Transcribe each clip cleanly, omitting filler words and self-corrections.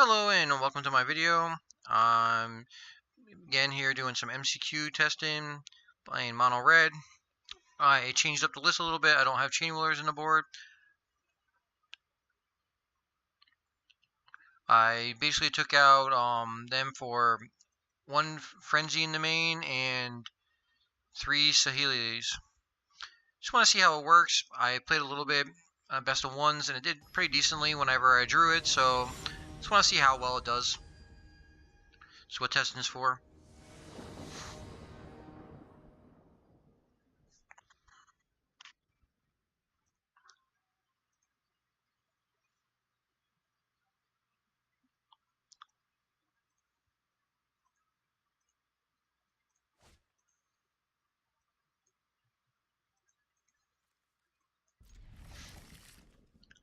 Hello and welcome to my video. I'm again here doing some MCQ testing, playing mono red. I changed up the list a little bit. I don't have chain wheelers in the board. I basically took out them for 1 Frenzy in the main and 3 Sahelis. Just want to see how it works. I played a little bit best of ones and it did pretty decently whenever I drew it, so just want to see how well it does. That's what testing is for.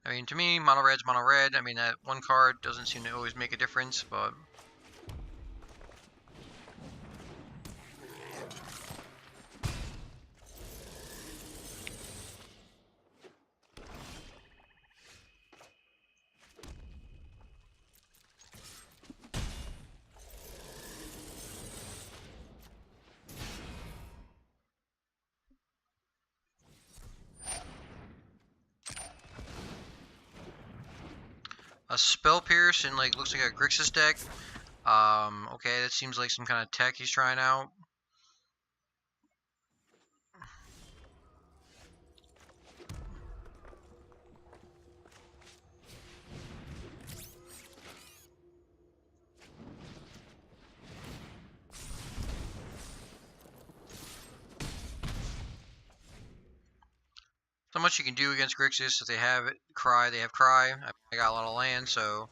I mean, to me, mono red's mono red. I mean, that one card doesn't seem to always make a difference, but a Spell Pierce and like looks like a Grixis deck. Okay, that seems like some kind of tech he's trying out. Not much you can do against Grixis. If they have Cry, they have Cry. I got a lot of land, so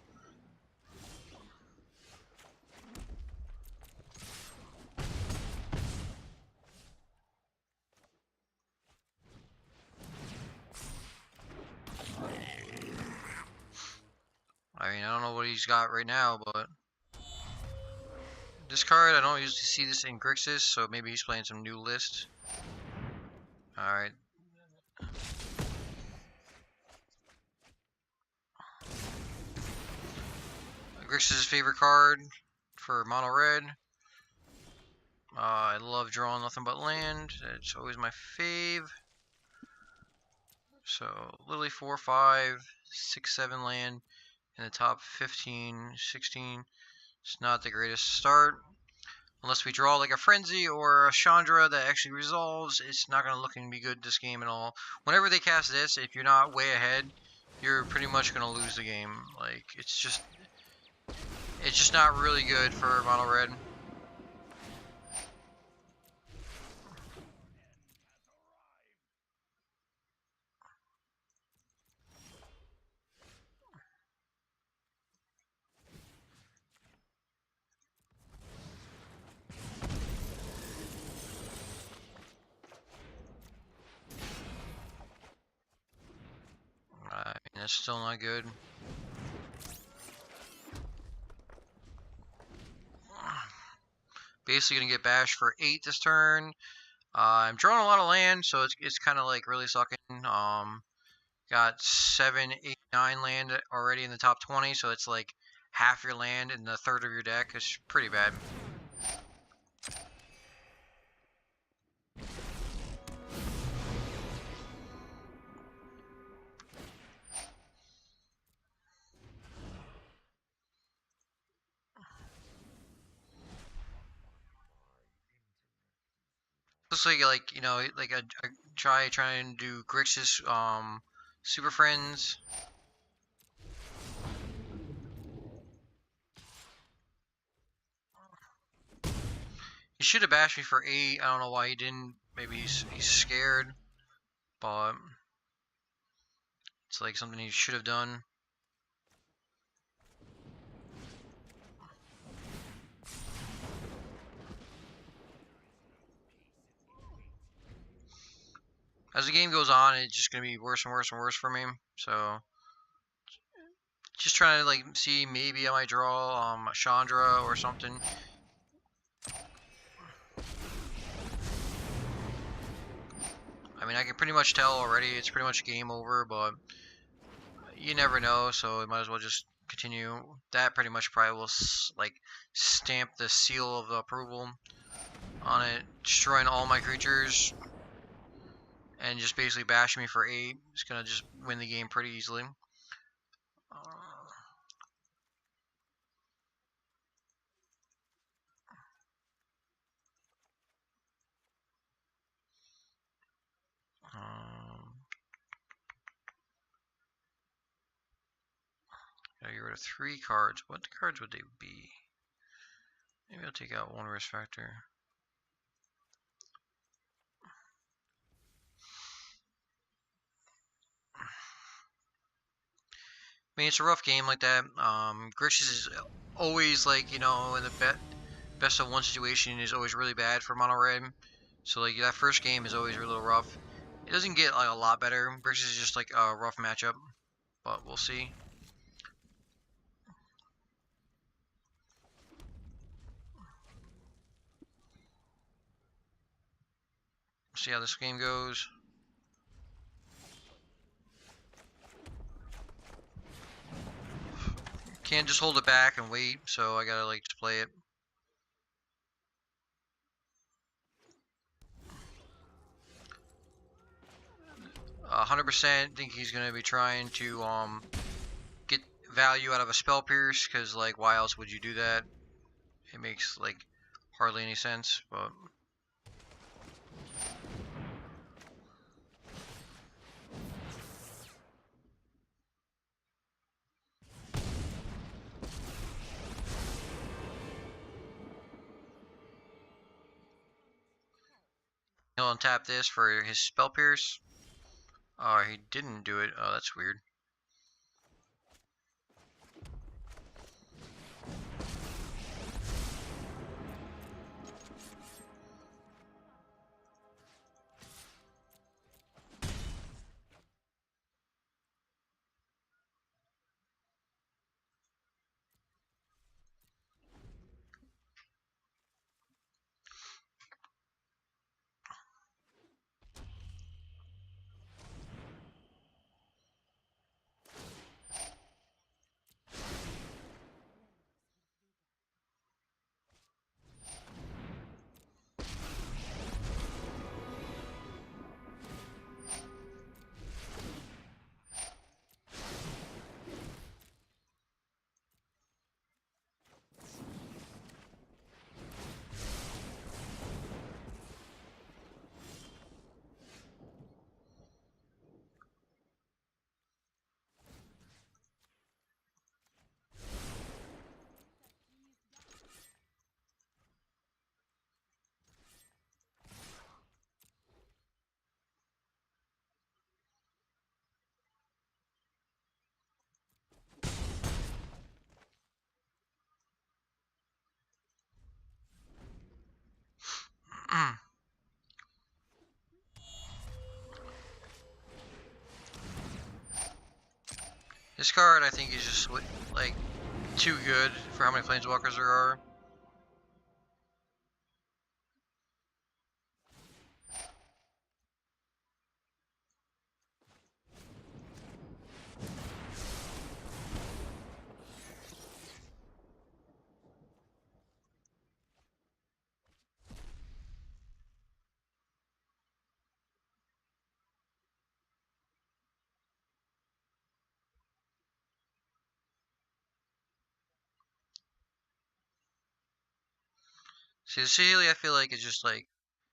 I mean, I don't know what he's got right now, but this card, I don't usually see this in Grixis, so maybe he's playing some new list. Alright. Grixis' favorite card for mono red. I love drawing nothing but land. It's always my fave. So, literally 4, 5, 6, 7 land in the top 15, 16. It's not the greatest start. Unless we draw like a Frenzy or a Chandra that actually resolves, it's not going to look and be good this game at all. Whenever they cast this, if you're not way ahead, you're pretty much going to lose the game. Like, it's just not really good for mono red. I mean, that's still not good. Basically gonna get bashed for 8 this turn. I'm drawing a lot of land, so it's kind of like really sucking. Got 7, 8, 9 land already in the top 20, so it's like half your land in the third of your deck. It's pretty bad. Looks like you know like a trying to do Grixis Super Friends. He should have bashed me for 8. I don't know why he didn't. Maybe he's scared, but it's like something he should have done. As the game goes on, it's just gonna be worse and worse and worse for me. So, just trying to like see maybe I might draw a Chandra or something. I mean, I can pretty much tell already. It's pretty much game over, but you never know. So, I might as well just continue. That pretty much probably will like stamp the seal of approval on it, destroying all my creatures and just basically bashing me for 8. It's gonna just win the game pretty easily. Gotta get rid of 3 cards. What cards would they be? Maybe I'll take out 1 risk factor. I mean, it's a rough game like that. Grixis is always like, you know, in the best of 1 situation is always really bad for mono red. So like that first game is always a little rough. It doesn't get like a lot better. Grixis is just like a rough matchup, but we'll see. See how this game goes. Can't just hold it back and wait, so I gotta like just play it. 100% think he's gonna be trying to get value out of a spell pierce, because like why else would you do that? It makes like hardly any sense, but he'll untap this for his spell pierce. Oh, he didn't do it. Oh, that's weird. This card I think is just like too good for how many planeswalkers there are. See, the Sealy I feel like is just like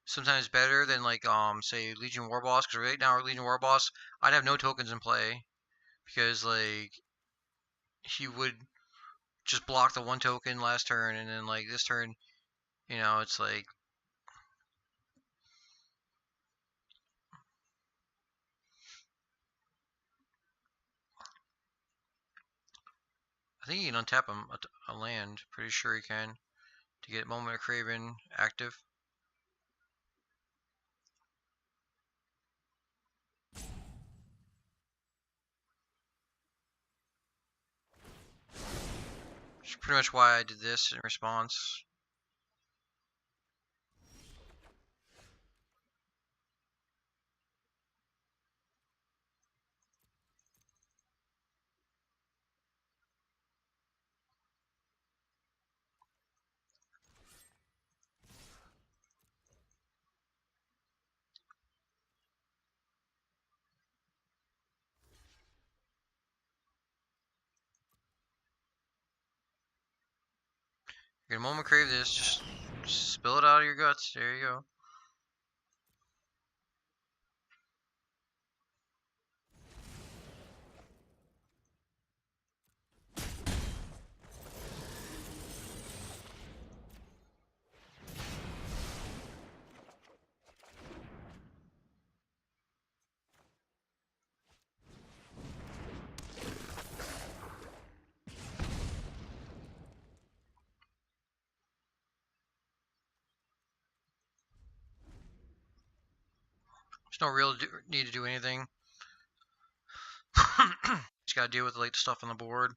sometimes better than like say Legion Warboss, because right now Legion Warboss I'd have no tokens in play because like he would just block the 1 token last turn, and then like this turn, you know, it's like I think he can untap a land. Pretty sure he can to get Moment of Craven active. Which is pretty much why I did this in response. You're gonna moment crave this, just spill it out of your guts. There you go. There's no real need to do anything. Just gotta deal with like the stuff on the board.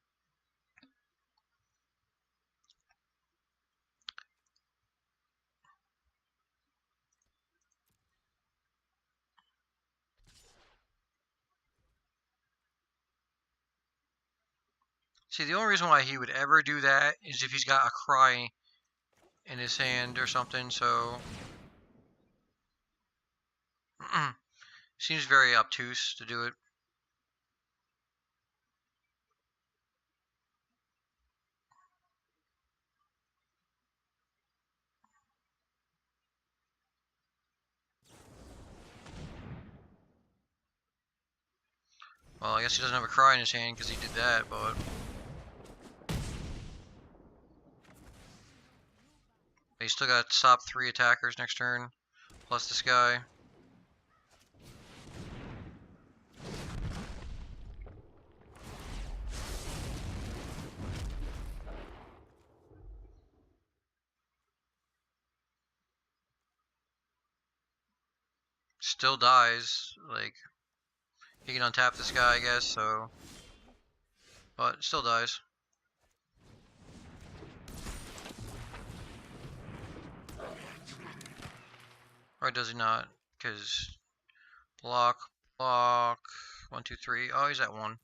See, the only reason why he would ever do that is if he's got a cry in his hand or something, so seems very obtuse to do it. Well, I guess he doesn't have a cry in his hand because he did that, but he's still got to stop 3 attackers next turn, plus this guy. Still dies, like, he can untap this guy, I guess, so, but still dies. Or does he not? Because block, block, 1, 2, 3. Oh, he's at 1.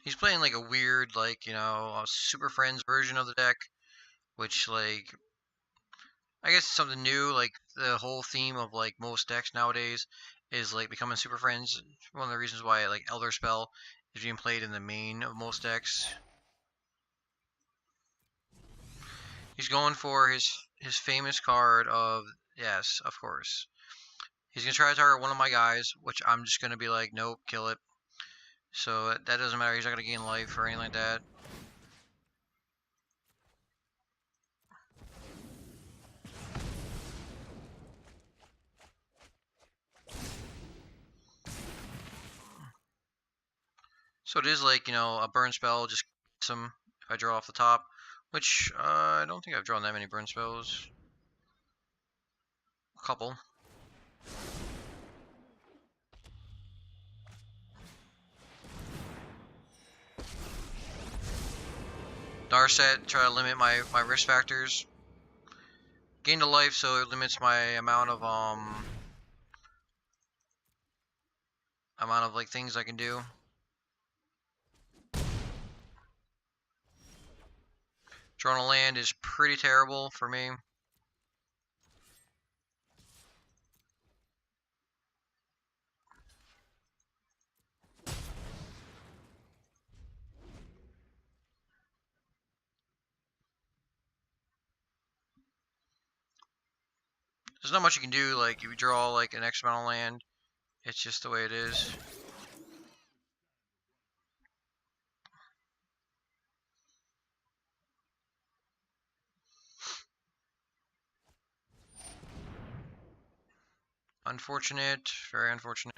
He's playing like a weird, like, you know, a Super Friends version of the deck, which, like, I guess something new. Like, the whole theme of, like, most decks nowadays is, like, becoming Super Friends. One of the reasons why, like, Elder Spell is being played in the main of most decks. He's going for his famous card of, yes, of course. He's going to try to target one of my guys, which I'm just going to be like, nope, kill it. So that doesn't matter. He's not going to gain life or anything like that. So it is like, you know, a burn spell, just some if I draw off the top, which I don't think I've drawn that many burn spells. A couple. Darset, try to limit my risk factors. Gain a life, so it limits my amount of like things I can do. Drawing a land is pretty terrible for me. There's not much you can do. Like, if you draw like an X amount of land, it's just the way it is. Unfortunate, very unfortunate.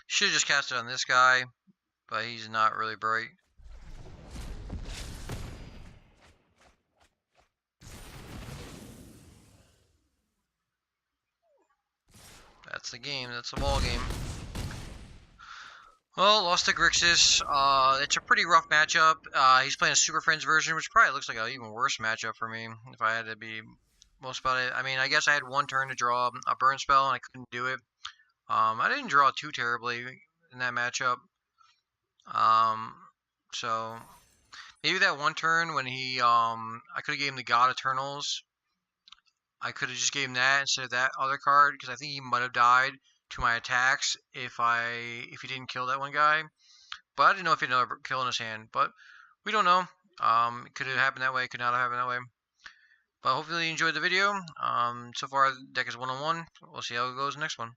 Should have just cast it on this guy, but he's not really bright. That's the game. That's the ball game. Well, lost to Grixis. It's a pretty rough matchup. He's playing a Super Friends version, which probably looks like an even worse matchup for me, if I had to be most about it. I mean, I guess I had one turn to draw a burn spell, and I couldn't do it. I didn't draw too terribly in that matchup. So maybe that one turn when he, I could have gave him the God Eternals. I could have just gave him that instead of that other card, because I think he might have died to my attacks if he didn't kill that one guy. But I didn't know if he had another kill in his hand. But we don't know. It could have happened that way. It could not have happened that way. But hopefully you enjoyed the video. So far, the deck is 1-on-1. We'll see how it goes next one.